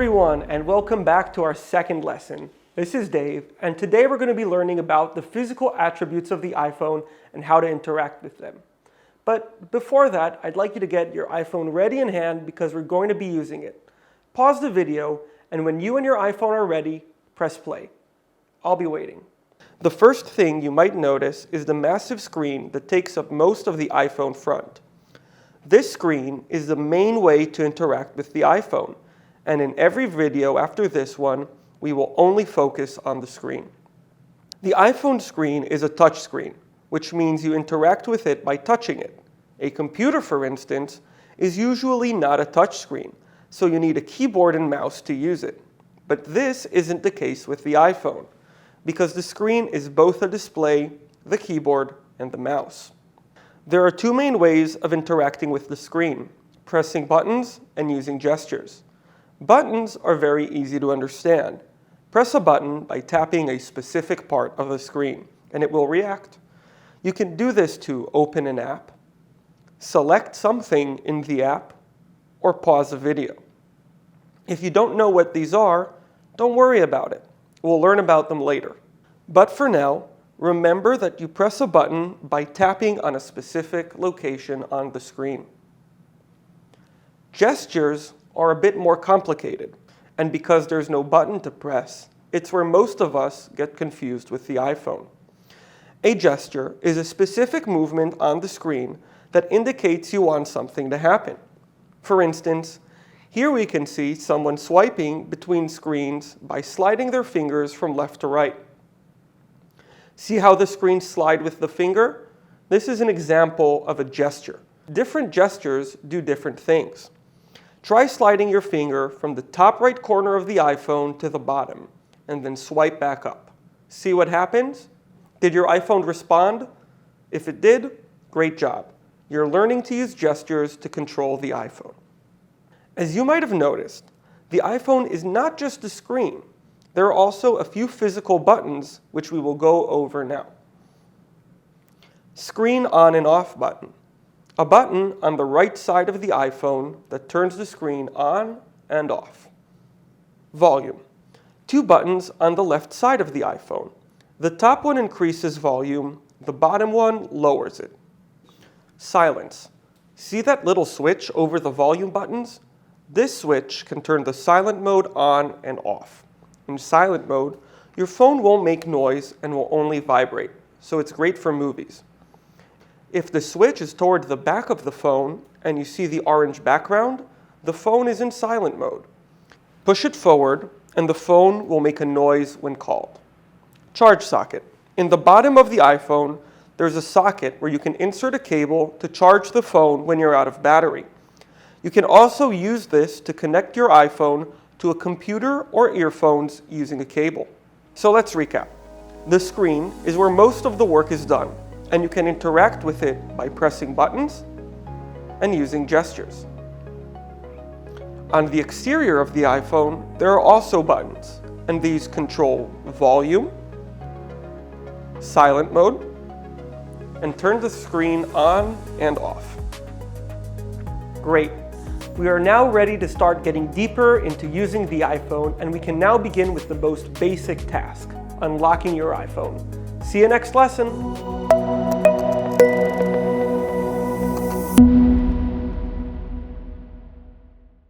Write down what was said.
everyone, and welcome back to our second lesson. This is Dave, and today we're going to be learning about the physical attributes of the iPhone and how to interact with them. But before that, I'd like you to get your iPhone ready in hand because we're going to be using it. Pause the video, and when you and your iPhone are ready, press play. I'll be waiting. The first thing you might notice is the massive screen that takes up most of the iPhone front. This screen is the main way to interact with the iPhone, and in every video after this one, we will only focus on the screen. The iPhone screen is a touch screen, which means you interact with it by touching it. A computer, for instance, is usually not a touch screen, so you need a keyboard and mouse to use it. But this isn't the case with the iPhone, because the screen is both a display, the keyboard, and the mouse. There are two main ways of interacting with the screen: pressing buttons and using gestures. Buttons are very easy to understand. Press a button by tapping a specific part of the screen, and it will react. You can do this to open an app, select something in the app, or pause a video. If you don't know what these are, don't worry about it. We'll learn about them later. But for now, remember that you press a button by tapping on a specific location on the screen. Gestures are a bit more complicated, and because there's no button to press, it's where most of us get confused with the iPhone. A gesture is a specific movement on the screen that indicates you want something to happen. For instance, here we can see someone swiping between screens by sliding their fingers from left to right. See how the screens slide with the finger? This is an example of a gesture. Different gestures do different things. Try sliding your finger from the top right corner of the iPhone to the bottom, and then swipe back up. See what happens? Did your iPhone respond? If it did, great job. You're learning to use gestures to control the iPhone. As you might have noticed, the iPhone is not just a screen. There are also a few physical buttons which we will go over now. Screen on and off button. A button on the right side of the iPhone that turns the screen on and off. Volume. Two buttons on the left side of the iPhone. The top one increases volume, the bottom one lowers it. Silence. See that little switch over the volume buttons? This switch can turn the silent mode on and off. In silent mode, your phone won't make noise and will only vibrate, so it's great for movies. If the switch is toward the back of the phone and you see the orange background, the phone is in silent mode. Push it forward and the phone will make a noise when called. Charge socket. In the bottom of the iPhone, there's a socket where you can insert a cable to charge the phone when you're out of battery. You can also use this to connect your iPhone to a computer or earphones using a cable. So let's recap. The screen is where most of the work is done, and you can interact with it by pressing buttons and using gestures. On the exterior of the iPhone, there are also buttons, and these control volume, silent mode, and turn the screen on and off. Great. We are now ready to start getting deeper into using the iPhone, and we can now begin with the most basic task, unlocking your iPhone. See you next lesson.